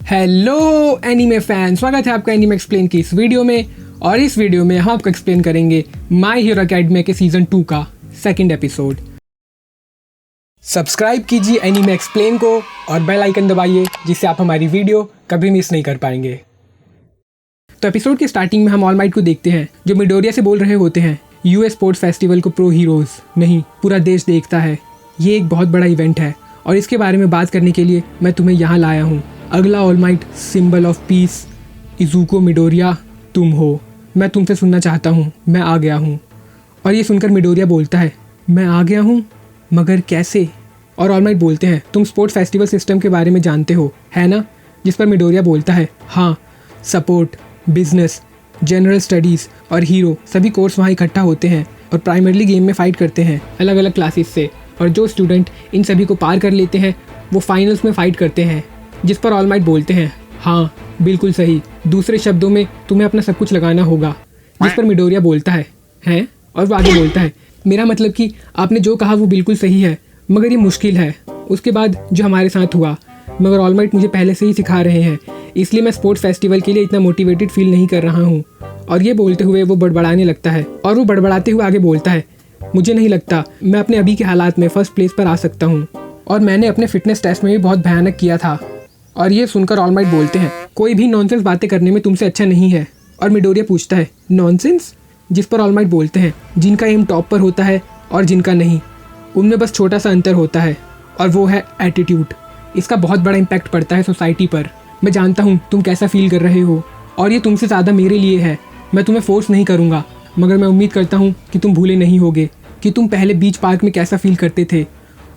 Hello anime fan, स्वागत है आपका एनीमे एक्सप्लेन की इस वीडियो में। और इस वीडियो में हम आपको एक्सप्लेन करेंगे माय हीरो अकेडमी के सीजन 2 का सेकंड एपिसोड। सब्सक्राइब कीजिए एनीमे एक्सप्लेन को और बेल आइकन दबाइए जिससे आप हमारी वीडियो कभी मिस नहीं कर पाएंगे। तो एपिसोड के स्टार्टिंग में हम ऑल माइट को देखते हैं जो मिडोरिया से बोल रहे होते हैं यूएस स्पोर्ट्स फेस्टिवल को प्रो हीरोज नहीं पूरा देश देखता है। ये एक बहुत बड़ा इवेंट है और इसके बारे में बात करने के लिए मैं तुम्हें यहाँ लाया हूँ। अगला All Might symbol of peace Izuku Midoriya तुम हो। मैं तुमसे सुनना चाहता हूँ, मैं आ गया हूँ। और ये सुनकर मिडोरिया बोलता है मैं आ गया हूँ मगर कैसे। और ऑल माइट बोलते हैं तुम स्पोर्ट्स फेस्टिवल सिस्टम के बारे में जानते हो है ना। जिस पर मिडोरिया बोलता है हाँ, सपोर्ट, बिजनेस, जनरल स्टडीज़ और हीरो सभी कोर्स वहाँ इकट्ठा होते हैं और प्राइमरली गेम में फ़ाइट करते हैं अलग अलग क्लासेस से। और जो स्टूडेंट इन सभी को पार कर लेते हैं वो फाइनल्स में फ़ाइट करते हैं। जिस पर ऑल माइट बोलते हैं हाँ बिल्कुल सही, दूसरे शब्दों में तुम्हें अपना सब कुछ लगाना होगा। जिस पर मिडोरिया बोलता है हैं, और वो आगे बोलता है मेरा मतलब कि आपने जो कहा वो बिल्कुल सही है मगर ये मुश्किल है। उसके बाद जो हमारे साथ हुआ, मगर ऑल माइट मुझे पहले से ही सिखा रहे हैं इसलिए मैं स्पोर्ट्स फेस्टिवल के लिए इतना मोटिवेटेड फील नहीं कर रहा हूँ। और ये बोलते हुए वो बड़बड़ाने लगता है और वो बड़बड़ाते हुए आगे बोलता है मुझे नहीं लगता मैं अपने अभी के हालात में फर्स्ट प्लेस पर आ सकता हूँ और मैंने अपने फिटनेस टेस्ट में भी बहुत भयानक किया था। और ये सुनकर ऑल माइट बोलते हैं कोई भी नॉनसेंस बातें करने में तुमसे अच्छा नहीं है। और मिडोरिया पूछता है नॉनसेंस। जिस पर ऑल माइट बोलते हैं जिनका एम टॉप पर होता है और जिनका नहीं, उनमें बस छोटा सा अंतर होता है और वो है एटीट्यूड। इसका बहुत बड़ा इम्पैक्ट पड़ता है सोसाइटी पर। मैं जानता हूँ तुम कैसा फील कर रहे हो और ये तुमसे ज़्यादा मेरे लिए है। मैं तुम्हें फोर्स नहीं करूँगा मगर मैं उम्मीद करता हूँ कि तुम भूले नहीं होगे कि तुम पहले बीच पार्क में कैसा फील करते थे।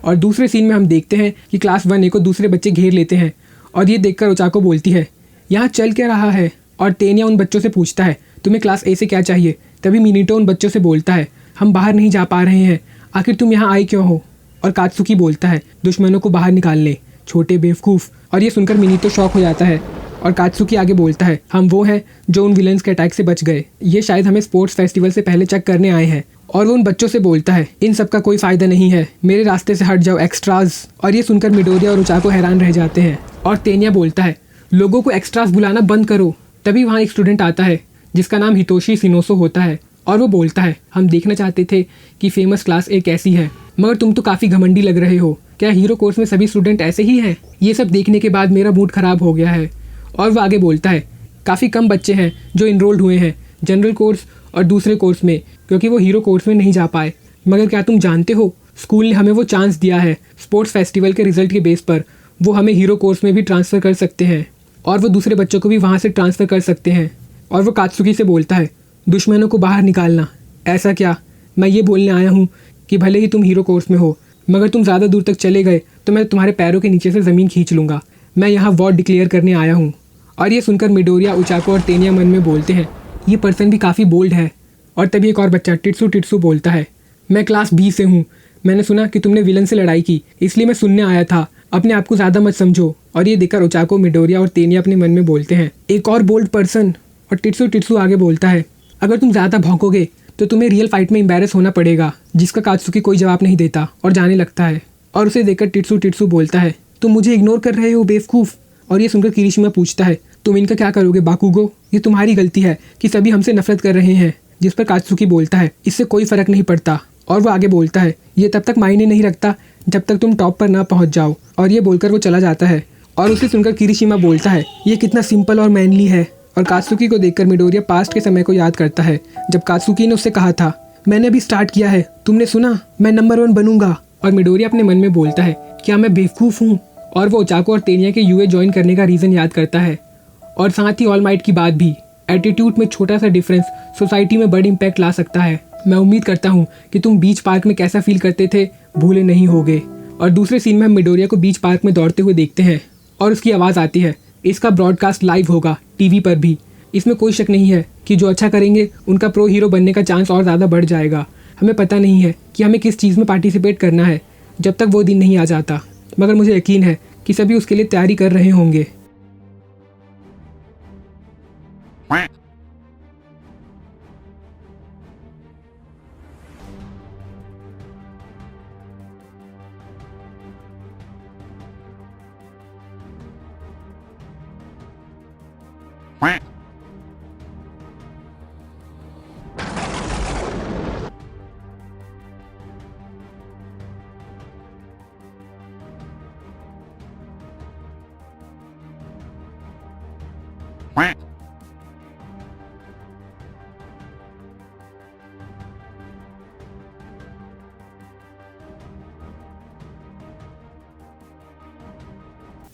और दूसरे सीन में हम देखते हैं कि क्लास 1A को दूसरे बच्चे घेर लेते हैं और ये देखकर ओचाको बोलती है यहाँ चल क्या रहा है। और तेनिया उन बच्चों से पूछता है तुम्हें क्लास A से क्या चाहिए। तभी मिनीटो उन बच्चों से बोलता है हम बाहर नहीं जा पा रहे हैं, आखिर तुम यहाँ आए क्यों हो। और कात्सुकी बोलता है दुश्मनों को बाहर निकाल ले छोटे बेवकूफ़। और ये सुनकर मिनीटो शॉक हो जाता है और कात्सुकी आगे बोलता है हम वो हैं जो उन विलन्स के अटैक से बच गए, ये शायद हमें स्पोर्ट्स फेस्टिवल से पहले चेक करने आए हैं। और वो उन बच्चों से बोलता है इन सब का कोई फ़ायदा नहीं है, मेरे रास्ते से हट जाओ एक्स्ट्राज। और ये सुनकर मिडोरिया और ओचाको हैरान रह जाते हैं और तेनिया बोलता है लोगों को एक्स्ट्राज बुलाना बंद करो। तभी वहाँ एक स्टूडेंट आता है जिसका नाम हितोशी सिनोसो होता है और वो बोलता है हम देखना चाहते थे कि फेमस क्लास A कैसी है, मगर तुम तो काफ़ी घमंडी लग रहे हो। क्या हीरो कोर्स में सभी स्टूडेंट ऐसे ही हैं। ये सब देखने के बाद मेरा मूड ख़राब हो गया है। और वो आगे बोलता है काफ़ी कम बच्चे हैं जो इनरोल्ड हुए हैं जनरल कोर्स और दूसरे कोर्स में क्योंकि वो हीरो कोर्स में नहीं जा पाए। मगर क्या तुम जानते हो स्कूल ने हमें वो चांस दिया है, स्पोर्ट्स फेस्टिवल के रिजल्ट के बेस पर वो हमें हीरो कोर्स में भी ट्रांसफ़र कर सकते हैं और वो दूसरे बच्चों को भी वहाँ से ट्रांसफ़र कर सकते हैं। और वो कात्सुकी से बोलता है दुश्मनों को बाहर निकालना। ऐसा क्या, मैं ये बोलने आया हूँ कि भले ही तुम हीरो कोर्स में हो मगर तुम ज़्यादा दूर तक चले गए तो मैं तुम्हारे पैरों के नीचे से ज़मीन खींच लूँगा। मैं यहाँ वॉर डिक्लेयर करने आया हूँ। और ये सुनकर मिडोरिया, ओचाको और तेनिया मन में बोलते हैं ये पर्सन भी काफ़ी बोल्ड है। और तभी एक और बच्चा टिट्सू बोलता है मैं क्लास B से हूँ, मैंने सुना कि तुमने विलन से लड़ाई की इसलिए मैं सुनने आया था, अपने आप को ज़्यादा मत समझो। और ये देखकर ओचाको, मिडोरिया और तेनिया अपने मन में बोलते हैं एक और बोल्ड पर्सन। और टिट्सू आगे बोलता है अगर तुम ज़्यादा भौंकोगे तो तुम्हें रियल फाइट में एम्बैरस होना पड़ेगा। जिसका कात्सुकी कोई जवाब नहीं देता और जाने लगता है। और उसे देखकर टिट्सू बोलता है तुम मुझे इग्नोर कर रहे हो बेवकूफ़। और ये सुनकर किरीशिमा पूछता है तुम इनका क्या करोगे बाकुगो, ये तुम्हारी गलती है कि सभी हमसे नफरत कर रहे हैं। जिस पर कात्सुकी बोलता है इससे कोई फ़र्क नहीं पड़ता। और वो आगे बोलता है ये तब तक मायने नहीं रखता जब तक तुम टॉप पर ना पहुंच जाओ। और ये बोलकर वो चला जाता है। और उसे सुनकर किरीशिमा बोलता है ये कितना सिंपल और मैनली है। और कात्सुकी को देखकर मिडोरिया पास्ट के समय को याद करता है जब कात्सुकी ने उससे कहा था मैंने अभी स्टार्ट किया है, तुमने सुना, मैं नंबर 1 बनूंगा। और मिडोरिया अपने मन में बोलता है क्या मैं बेवकूफ़ हूँ। और वो ओचाको और तेनिया के यूए ज्वाइन करने का रीज़न याद करता है और साथ ही ऑल माइट की बात भी। एटीट्यूड में छोटा सा डिफरेंस सोसाइटी में बड़ी इम्पैक्ट ला सकता है। मैं उम्मीद करता हूँ कि तुम बीच पार्क में कैसा फील करते थे भूले नहीं होगे। और दूसरे सीन में हम मिडोरिया को बीच पार्क में दौड़ते हुए देखते हैं और उसकी आवाज़ आती है इसका ब्रॉडकास्ट लाइव होगा टीवी पर भी। इसमें कोई शक नहीं है कि जो अच्छा करेंगे उनका प्रो हीरो बनने का चांस और ज़्यादा बढ़ जाएगा। हमें पता नहीं है कि हमें किस चीज़ में पार्टिसिपेट करना है जब तक वो दिन नहीं आ जाता, मगर मुझे यकीन है कि सभी उसके लिए तैयारी कर रहे होंगे।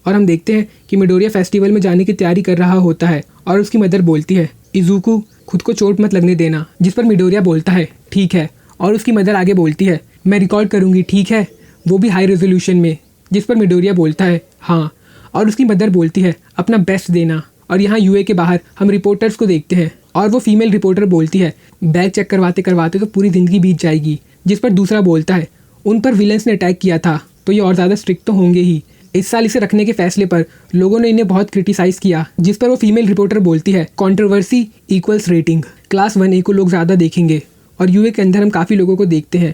और हम देखते हैं कि मिडोरिया फेस्टिवल में जाने की तैयारी कर रहा होता है और उसकी मदर बोलती है, इजुको खुद को चोट मत लगने देना। जिस पर मिडोरिया बोलता है ठीक है, और उसकी मदर आगे बोलती है, मैं रिकॉर्ड करूँगी, ठीक है, वो भी हाई रेजोल्यूशन में। जिस पर मिडोरिया बोलता है हाँ, और उसकी मदर बोलती है अपना बेस्ट देना। और यहाँ यूए के बाहर हम रिपोर्टर्स को देखते हैं और वो फीमेल रिपोर्टर बोलती है, बैग चेक करवाते करवाते तो पूरी ज़िंदगी बीत जाएगी। जिस पर दूसरा बोलता है, उन पर विलेंस ने अटैक किया था तो ये और ज़्यादा स्ट्रिक्ट तो होंगे ही। इस साल इसे रखने के फैसले पर लोगों ने इन्हें बहुत क्रिटिसाइज़ किया। जिस पर वो फीमेल रिपोर्टर बोलती है, controversy equals rating, class 1A को लोग ज़्यादा देखेंगे। और यूए के अंदर हम काफ़ी लोगों को देखते हैं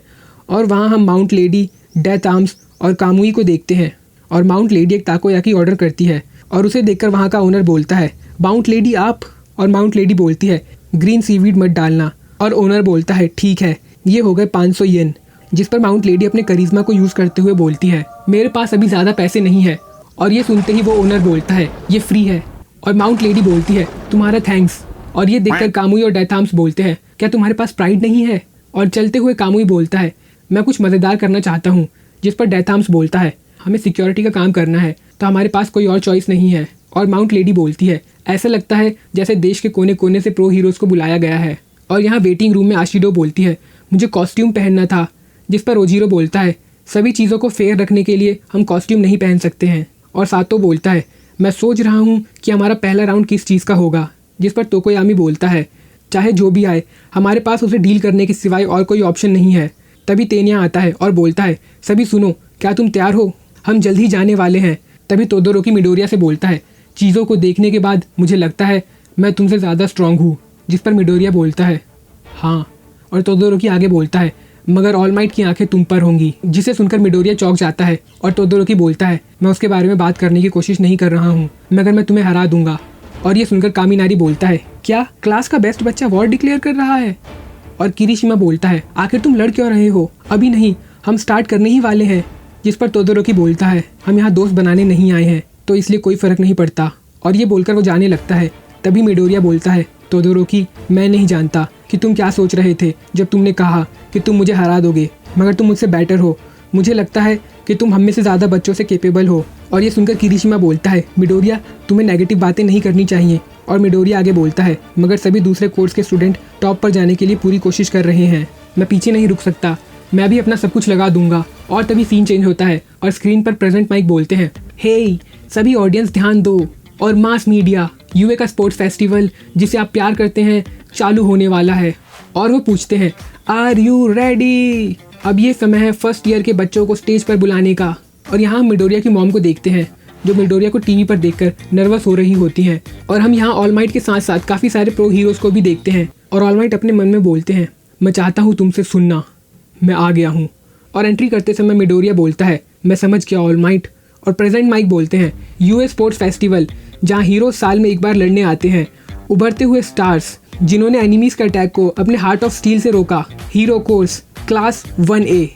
और वहाँ हम माउंट लेडी, डेथ आर्म्स और कामुई को देखते हैं। और माउंट लेडी एक ताकोयाकी ऑर्डर करती है और उसे देखकर वहाँ का ओनर बोलता है, माउंट लेडी आप? और माउंट लेडी बोलती है, ग्रीन सीवीड मत डालना। और ओनर बोलता है ठीक है, ये हो गए 500 येन। जिस पर माउंट लेडी अपने करिश्मा को यूज़ करते हुए बोलती है, मेरे पास अभी ज़्यादा पैसे नहीं है। और ये सुनते ही वो ओनर बोलता है, ये फ्री है। और माउंट लेडी बोलती है, तुम्हारा थैंक्स। और ये देखकर कामुई और डेथाम्स बोलते हैं, क्या तुम्हारे पास प्राइड नहीं है? और चलते हुए कामुई बोलता है, मैं कुछ मज़ेदार करना चाहता हूँ। जिस पर डेथाम्स बोलता है, हमें सिक्योरिटी का काम करना है तो हमारे पास कोई और चॉइस नहीं है। और माउंट लेडी बोलती है, ऐसा लगता है जैसे देश के कोने कोने से प्रो हीरोज़ को बुलाया गया है। और यहाँ वेटिंग रूम में आशिडो बोलती है, मुझे कॉस्ट्यूम पहनना था। जिस पर ओजीरो बोलता है, सभी चीज़ों को फेयर रखने के लिए हम कॉस्ट्यूम नहीं पहन सकते हैं। और सातो बोलता है, मैं सोच रहा हूँ कि हमारा पहला राउंड किस चीज़ का होगा। जिस पर तोकोयामी बोलता है, चाहे जो भी आए हमारे पास उसे डील करने के सिवाय और कोई ऑप्शन नहीं है। तभी तेनिया आता है और बोलता है, सभी सुनो, क्या तुम तैयार हो? हम जल्द ही जाने वाले हैं। तभी तोदोरोकी मिडोरिया से बोलता है, चीज़ों को देखने के बाद मुझे लगता है मैं तुमसे ज़्यादा स्ट्रांग हूँ। जिस पर मिडोरिया बोलता है हाँ, और तोदोरोकी आगे बोलता है, मगर ऑल माइट की आंखें तुम पर होंगी। जिसे सुनकर मिडोरिया चौंक जाता है और तोदोरोकी बोलता है, मैं उसके बारे में बात करने की कोशिश नहीं कर रहा हूँ, मगर मैं तुम्हें हरा दूंगा। और ये सुनकर कामिनारी बोलता है, क्या क्लास का बेस्ट बच्चा वॉर डिक्लेयर कर रहा है? और किरीशिमा बोलता है, आखिर तुम लड़ क्यों रहे हो? अभी नहीं, हम स्टार्ट करने ही वाले हैं। जिस पर तोदोरोकी बोलता है, हम यहाँ दोस्त बनाने नहीं आए हैं तो इसलिए कोई फ़र्क नहीं पड़ता। और ये बोलकर वो जाने लगता है। तभी मिडोरिया बोलता है, तोदोरोकी मैं नहीं जानता कि तुम क्या सोच रहे थे जब तुमने कहा कि तुम मुझे हरा दोगे, मगर तुम मुझसे बेटर हो। मुझे लगता है कि तुम हम में से ज़्यादा बच्चों से कैपेबल हो। और ये सुनकर किरीशिमा बोलता है, मिडोरिया तुम्हें नेगेटिव बातें नहीं करनी चाहिए। और मिडोरिया आगे बोलता है, मगर सभी दूसरे कोर्स के स्टूडेंट टॉप पर जाने के लिए पूरी कोशिश कर रहे हैं, मैं पीछे नहीं रुक सकता, मैं भी अपना सब कुछ लगा दूंगा। और तभी सीन चेंज होता है और स्क्रीन पर प्रेजेंट माइक बोलते हैं, हे सभी ऑडियंस ध्यान दो और मास मीडिया, यूए का स्पोर्ट्स फेस्टिवल जिसे आप प्यार करते हैं चालू होने वाला है। और वो पूछते हैं, आर यू रेडी? अब ये समय है फर्स्ट ईयर के बच्चों को स्टेज पर बुलाने का। और यहाँ हम मिडोरिया की मॉम को देखते हैं जो मिडोरिया को टीवी पर देखकर नर्वस हो रही होती हैं। और हम यहाँ ऑल माइट के साथ साथ काफ़ी सारे प्रो हीरोज़ को भी देखते हैं। और ऑल माइट अपने मन में बोलते हैं, मैं चाहता हूँ तुमसे सुनना, मैं आ गया हूँ। और एंट्री करते समय मिडोरिया बोलता है, मैं समझ गया ऑल माइट। और प्रेजेंट माइक बोलते हैं, यूएस स्पोर्ट्स फेस्टिवल जहाँ हीरो साल में एक बार लड़ने आते हैं, उभरते हुए स्टार्स जिन्होंने एनिमीज के अटैक को अपने हार्ट ऑफ स्टील से रोका, हीरो कोर्स क्लास 1A।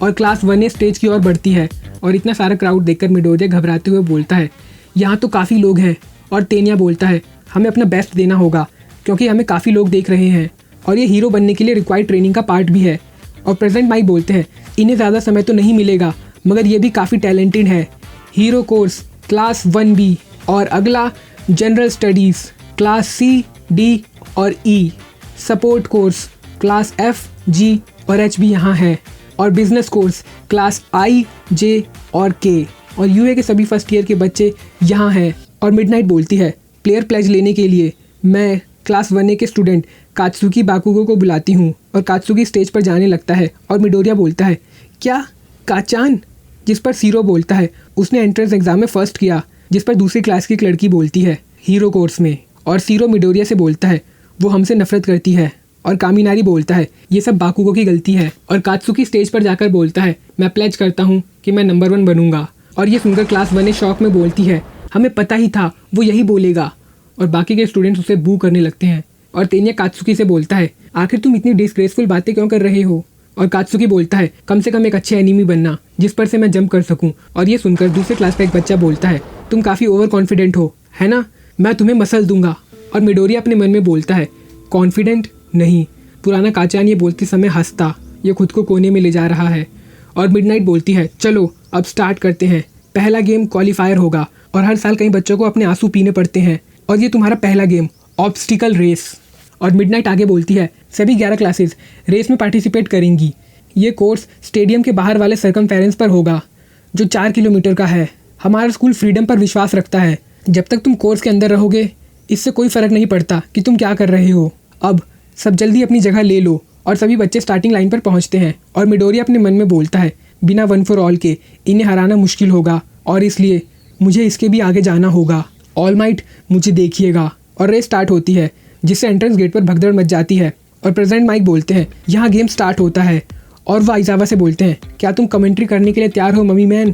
और क्लास 1A स्टेज की ओर बढ़ती है और इतना सारा क्राउड देखकर मिडोरिया घबराते हुए बोलता है, यहाँ तो काफ़ी लोग हैं। और तेनिया बोलता है, हमें अपना बेस्ट देना होगा क्योंकि हमें काफ़ी लोग देख रहे हैं और ये हीरो बनने के लिए रिक्वायर्ड ट्रेनिंग का पार्ट भी है। और प्रेजेंट माइक बोलते हैं, इन्हें ज़्यादा समय तो नहीं मिलेगा मगर ये भी काफ़ी टैलेंटेड है। हीरो कोर्स क्लास 1B और अगला general studies class C, D और E। Support course class F, G और H भी यहाँ है। और business course class I, J और K। और यूए के सभी फर्स्ट ईयर के बच्चे यहाँ हैं। और मिडनाइट बोलती है, प्लेयर प्लेज लेने के लिए मैं क्लास 1A के स्टूडेंट कात्सुकी बाकुगो को बुलाती हूँ। और कात्सुकी स्टेज पर जाने लगता है और मिडोरिया बोलता है, क्या काचान? जिस पर सीरो बोलता है, उसने एंट्रेंस एग्जाम में फर्स्ट किया। जिस पर दूसरी क्लास की एक लड़की बोलती है, हीरो कोर्स में। और सीरो मिडोरिया से बोलता है, वो हमसे नफरत करती है। और कामिनारी बोलता है, ये सब बाकुगो की गलती है। और कात्सुकी स्टेज पर जाकर बोलता है, मैं प्लेज करता हूँ कि मैं नंबर 1 बनूंगा। और ये सुनकर क्लास 1A शॉक में बोलती है, हमें पता ही था वो यही बोलेगा। और बाकी के स्टूडेंट्स उसे बू करने लगते हैं। और तेनिया कात्सुकी से बोलता है, आखिर तुम इतनी डिसग्रेसफुल बातें क्यों कर रहे हो? और कात्सुकी बोलता है, कम से कम एक अच्छे एनिमी बनना जिस पर से मैं जंप कर सकूं। और ये सुनकर दूसरे क्लास का एक बच्चा बोलता है, तुम काफ़ी ओवर कॉन्फिडेंट हो, है ना? मैं तुम्हें मसल दूंगा। और मिडोरिया अपने मन में बोलता है, कॉन्फिडेंट नहीं। पुराना काचान ये बोलते समय हंसता, ये खुद को कोने में ले जा रहा है। और मिडनाइट बोलती है, चलो अब स्टार्ट करते हैं। पहला गेम क्वालिफायर होगा और हर साल कई बच्चों को अपने आंसू पीने पड़ते हैं और ये तुम्हारा पहला गेम, ऑब्स्टिकल रेस। और मिडनाइट आगे बोलती है, सभी 11 क्लासेस रेस में पार्टिसिपेट करेंगी। ये कोर्स स्टेडियम के बाहर वाले सर्कमफेरेंस पर होगा जो 4 किलोमीटर का है। हमारा स्कूल फ्रीडम पर विश्वास रखता है। जब तक तुम कोर्स के अंदर रहोगे इससे कोई फ़र्क नहीं पड़ता कि तुम क्या कर रहे हो। अब सब जल्दी अपनी जगह ले लो। और सभी बच्चे स्टार्टिंग लाइन पर पहुंचते हैं और मिडोरिया अपने मन में बोलता है, बिना वन फॉर ऑल के इन्हें हराना मुश्किल होगा और इसलिए मुझे इसके भी आगे जाना होगा। ऑल माइट मुझे देखिएगा। और रेस स्टार्ट होती है जिससे एंट्रेंस गेट पर भगदड़ मच जाती है। और प्रेसिडेंट माइक बोलते हैं, यहाँ गेम स्टार्ट होता है। और वह आइजावा से बोलते हैं, क्या तुम कमेंट्री करने के लिए तैयार हो मम्मी मैन?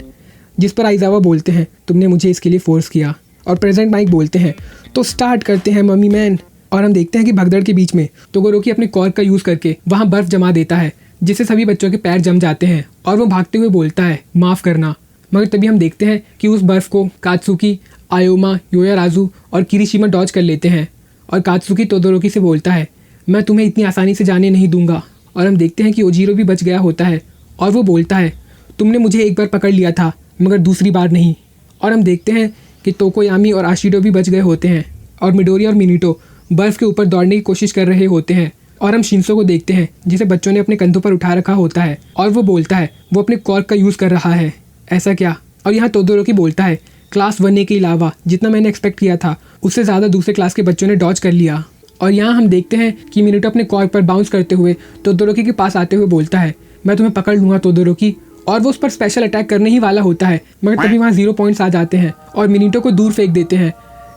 जिस पर आइजावा बोलते हैं, तुमने मुझे इसके लिए फोर्स किया। और प्रेसिडेंट माइक बोलते हैं, तो स्टार्ट करते हैं मम्मी मैन। और हम देखते हैं कि भगदड़ के बीच में तोगोरोकी अपने कॉर्क का यूज़ करके वहाँ बर्फ़ जमा देता है जिससे सभी बच्चों के पैर जम जाते हैं। और वो भागते हुए बोलता है, माफ़ करना। मगर तभी हम देखते हैं कि उस बर्फ़ को कात्सुकी, आयोमा, योयाराजू और किरीशिमा डॉज कर लेते हैं। और कात्सुकी तोदोरोकी से बोलता है, मैं तुम्हें इतनी आसानी से जाने नहीं दूंगा। और हम देखते हैं कि ओजीरो भी बच गया होता है और वो बोलता है, तुमने मुझे एक बार पकड़ लिया था मगर दूसरी बार नहीं। और हम देखते हैं कि तोकोयामी और आशिडो भी बच गए होते हैं और मिडोरी और मिनीटो बर्फ़ के ऊपर दौड़ने की कोशिश कर रहे होते हैं। और हम शिंसो को देखते हैं जिसे बच्चों ने अपने कंधों पर उठा रखा होता है और वो बोलता है वो अपने कॉर्क का यूज़ कर रहा है। ऐसा क्या? और यहाँ तोदोरोकी बोलता है, क्लास 1A के अलावा जितना मैंने एक्सपेक्ट किया था उससे ज़्यादा दूसरे क्लास के बच्चों ने डॉज कर लिया। और यहाँ हम देखते हैं कि मिनीटो अपने कॉर्क पर बाउंस करते हुए तोदोरोकी के पास आते हुए बोलता है, मैं तुम्हें पकड़ लूँगा तोदोरोकी। और वो उस पर स्पेशल अटैक करने ही वाला होता है मगर तभी वहाँ 0 पॉइंट्स आ जाते हैं और मिनीटो को दूर फेंक देते हैं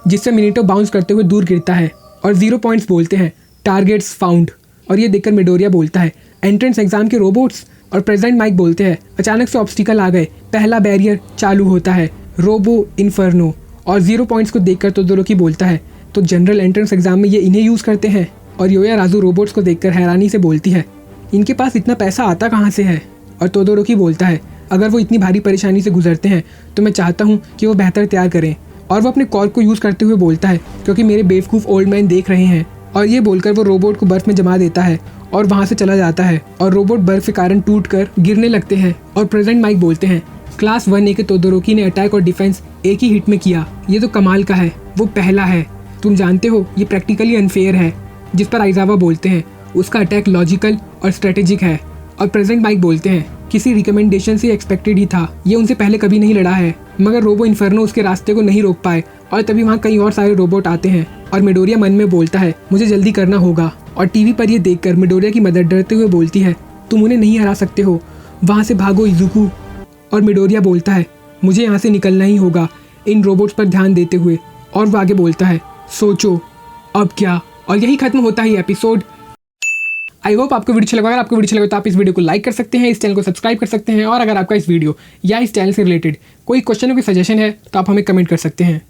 जिससे मिनीटो बाउंस करते हुए दूर गिरता है और 0 पॉइंट्स बोलते हैं, टारगेट्स फाउंड। और ये देखकर मिडोरिया बोलता है, एंट्रेंस एग्जाम के रोबोट्स। और प्रेसिडेंट माइक बोलते हैं, अचानक से ऑब्स्टिकल आ गए, पहला बैरियर चालू होता है, रोबो इन्फर्नो। और 0 पॉइंट्स को देखकर तोदोरोकी बोलता है, तो जनरल एंट्रेंस एग्जाम में ये इन्हें यूज़ करते हैं। और योयाराजू रोबोट्स को देखकर हैरानी से बोलती है, इनके पास इतना पैसा आता कहाँ से है? और तोदोरोकी बोलता है, अगर वो इतनी भारी परेशानी से गुजरते हैं तो मैं चाहता हूँ कि वो बेहतर तैयार करें। और वो अपने कॉर्क को यूज़ करते हुए बोलता है, क्योंकि मेरे बेवकूफ़ ओल्ड मैन देख रहे हैं। और ये बोलकर वो रोबोट को बर्फ़ में जमा देता है और वहाँ से चला जाता है और रोबोट बर्फ़ के कारण टूटकर गिरने लगते हैं। और प्रेसिडेंट माइक बोलते हैं, क्लास 1A के तोदोरोकी ने अटैक और डिफेंस एक ही हिट में किया, ये तो कमाल का है, वो पहला है। तुम जानते हो ये प्रैक्टिकली अनफेयर है। जिस पर आइजावा बोलते हैं, उसका अटैक लॉजिकल और स्ट्रेटेजिक है। और प्रेसिडेंट माइक बोलते हैं, किसी रिकमेंडेशन से एक्सपेक्टेड ही था, ये उनसे पहले कभी नहीं लड़ा है। मगर रोबो इन्फर्नो उसके रास्ते को नहीं रोक पाए और तभी वहाँ कई और सारे रोबोट आते हैं। और मिडोरिया मन में बोलता है, मुझे जल्दी करना होगा। और टीवी पर ये देखकर मिडोरिया की मदर डरते हुए बोलती है, तुम उन्हें नहीं हरा सकते हो, वहाँ से भागो इजुकू। और मिडोरिया बोलता है, मुझे यहाँ से निकलना ही होगा इन रोबोट्स पर ध्यान देते हुए। और वो आगे बोलता है, सोचो अब क्या। और यही खत्म होता है एपिसोड। आई होप आपको वीडियो अच्छा लगा। अगर आपको वीडियो अच्छा लगा तो आप इस वीडियो को लाइक कर सकते हैं, इस चैनल को सब्सक्राइब कर सकते हैं। और अगर आपका इस वीडियो या इस चैनल से रिलेटेड कोई क्वेश्चन या कोई सजेशन है तो आप हमें कमेंट कर सकते हैं।